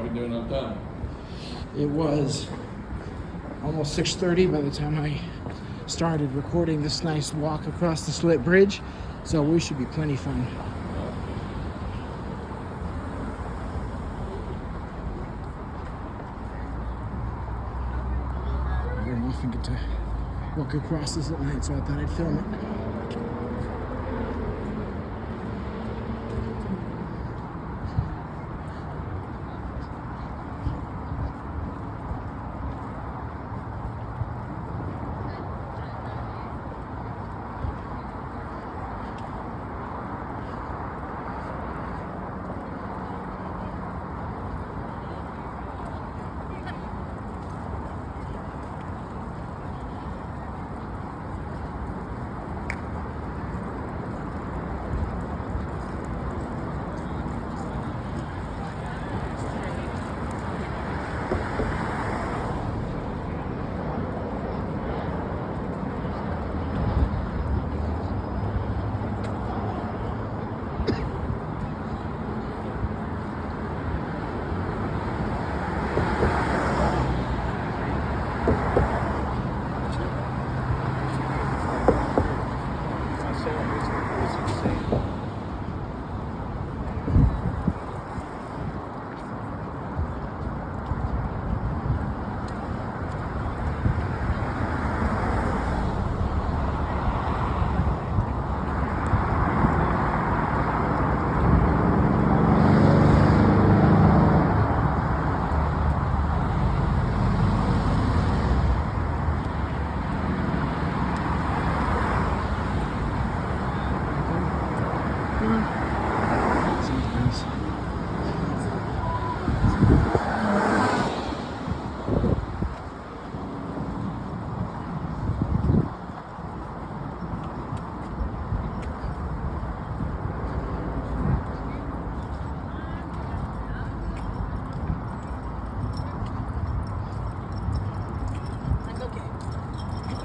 we doing on time? It was almost 6:30 by the time I started recording this nice walk across the Slit Bridge, so we should be plenty fun. I don't often get to walk across this at night, so I thought I'd film it.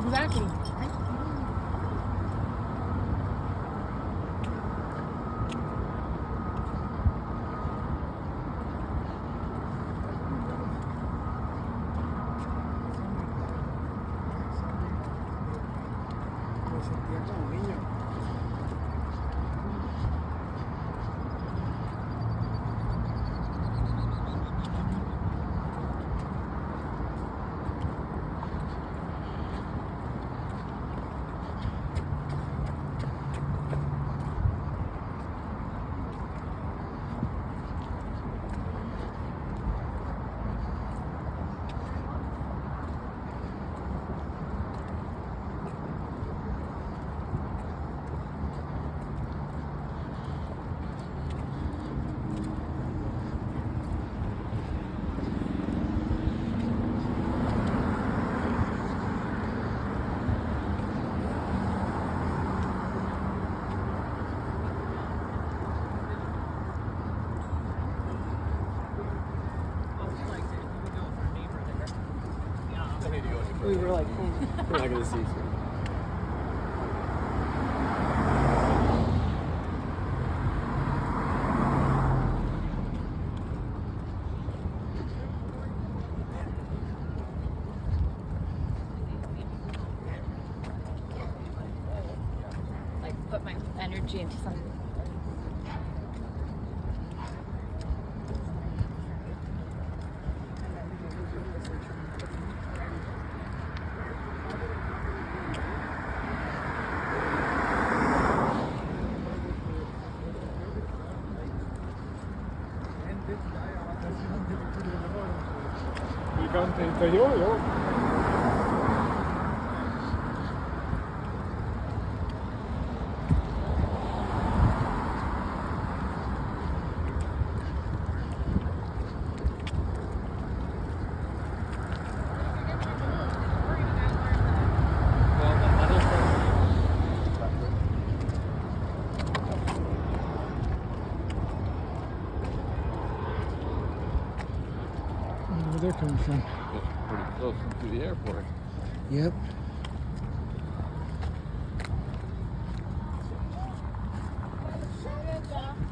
Exactly. We were like, we're not gonna see you. like, put my energy into something. Gigante interior, jo. Where they're coming from. Pretty close to the airport. Yep.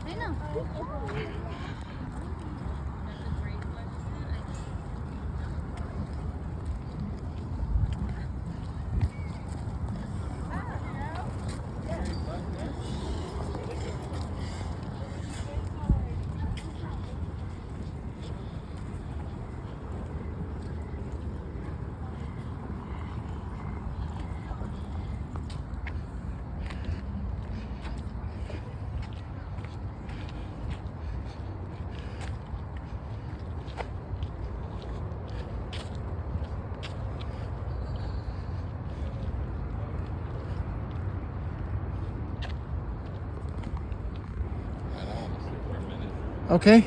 I know. Okay.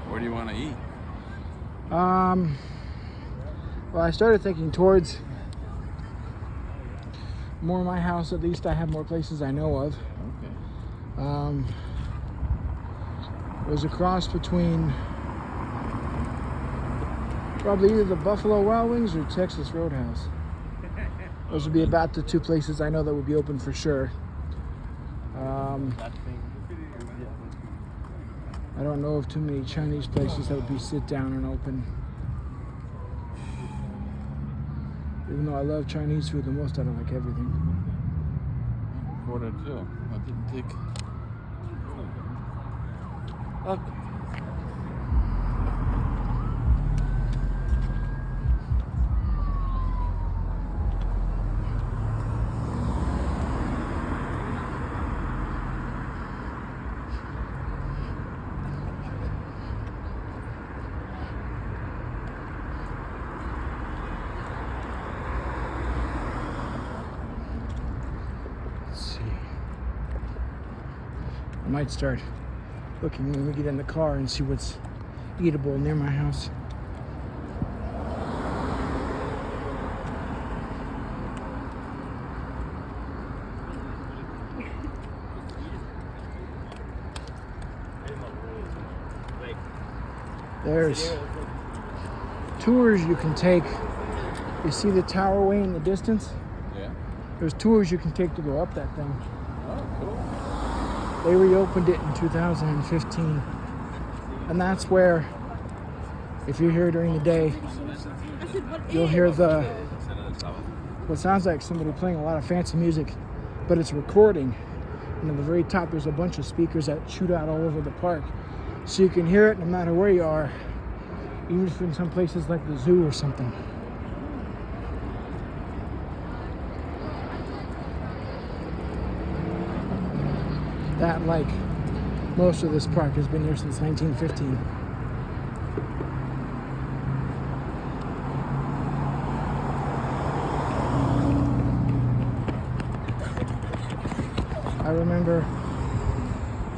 Where do you want to eat? Well, I started thinking towards more my house. At least I have more places I know of. Okay. It was a cross between probably either the Buffalo Wild Wings or Texas Roadhouse. Those would be about the two places I know that would be open for sure. I don't know of too many Chinese places that would be sit down and open. Even though I love Chinese food the most, I don't like everything. Quarter two. I didn't think. Okay. I might start looking when we get in the car and see what's eatable near my house. There's tours you can take. You see the tower way in the distance? Yeah. There's tours you can take to go up that thing. Oh, cool. They reopened it in 2015. And that's where, if you're here during the day, you'll hear what sounds like somebody playing a lot of fancy music, but it's recording. And at the very top, there's a bunch of speakers that shoot out all over the park. So you can hear it no matter where you are, even if in some places like the zoo or something. That, like most of this park, has been here since 1915. I remember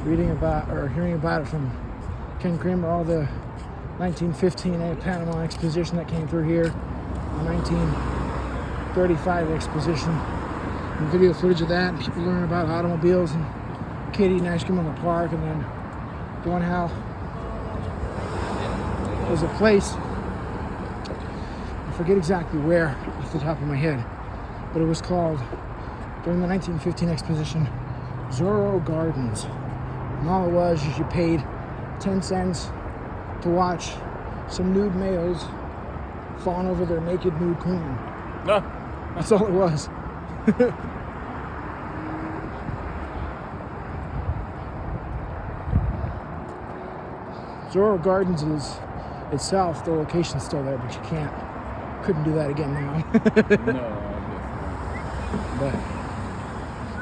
reading about or hearing about it from Ken Kramer, all the 1915 Panama Exposition that came through here, the 1935 Exposition, and video footage of that, and people learning about automobiles and kid eating ice cream in the park, and then going how there's a place, I forget exactly where off the top of my head, but it was called, during the 1915 Exposition, Zorro Gardens. And all it was is you paid 10 cents to watch some nude males fawn over their naked nude queen. No. That's all it was. Zorro Gardens is itself, the location's still there, but you couldn't do that again now. No, But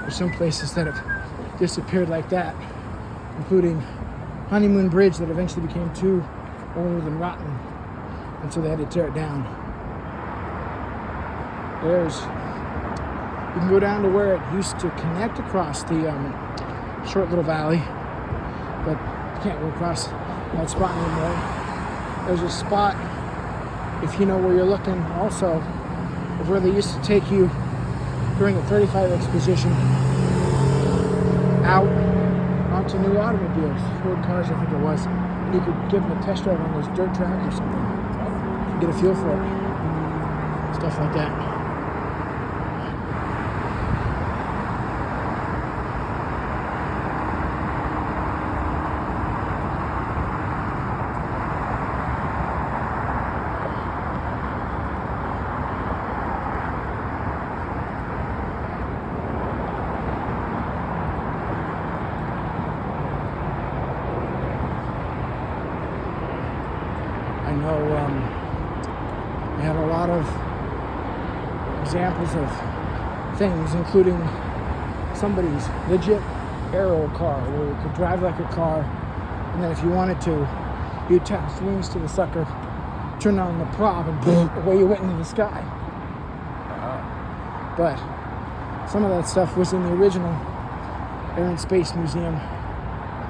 there's some places that have disappeared like that, including Honeymoon Bridge, that eventually became too old and rotten, and so they had to tear it down. You can go down to where it used to connect across the short little valley, but you can't go across that spot anymore. There's a spot, if you know where you're looking, also of where they used to take you during the 35 Exposition out onto new automobiles, Ford cars I think it was, and you could give them a test drive on this dirt track or something, get a feel for it, stuff like that. I know we had a lot of examples of things, including somebody's legit aero car where it could drive like a car, and then if you wanted to, you attached wings to the sucker, turn on the prop, and boom, away you went into the sky. But some of that stuff was in the original Air and Space Museum,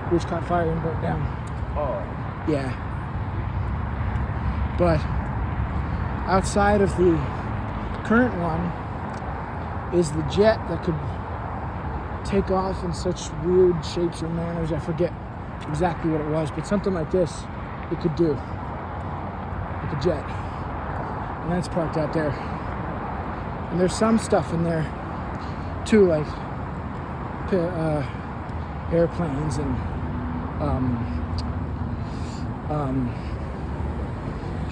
which caught fire and burnt down. Oh. Yeah. But outside of the current one is the jet that could take off in such weird shapes or manners. I forget exactly what it was, but something like this it could do. Like a jet. And that's parked out there. And there's some stuff in there too, like airplanes and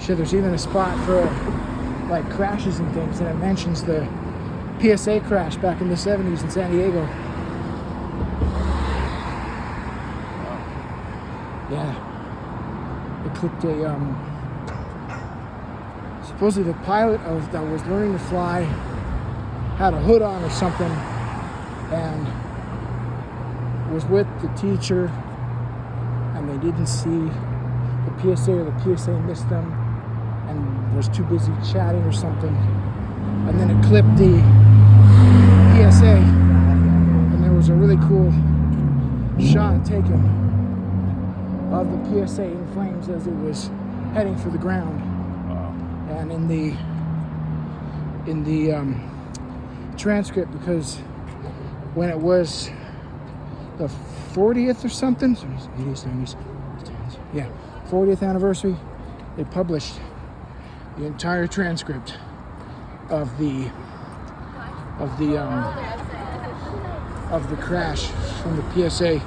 shit. There's even a spot for like crashes and things, and it mentions the PSA crash back in the 70s in San Diego. Yeah. It clipped a supposedly the pilot that was learning to fly had a hood on or something and was with the teacher, and they didn't see the PSA, or the PSA missed them and was too busy chatting or something, and then it clipped the PSA, and there was a really cool shot taken of the PSA in flames as it was heading for the ground. And in the transcript, because when it was the 40th or something, 80s, 90s, 10s, yeah, 40th anniversary, they published the entire transcript of the crash from the PSA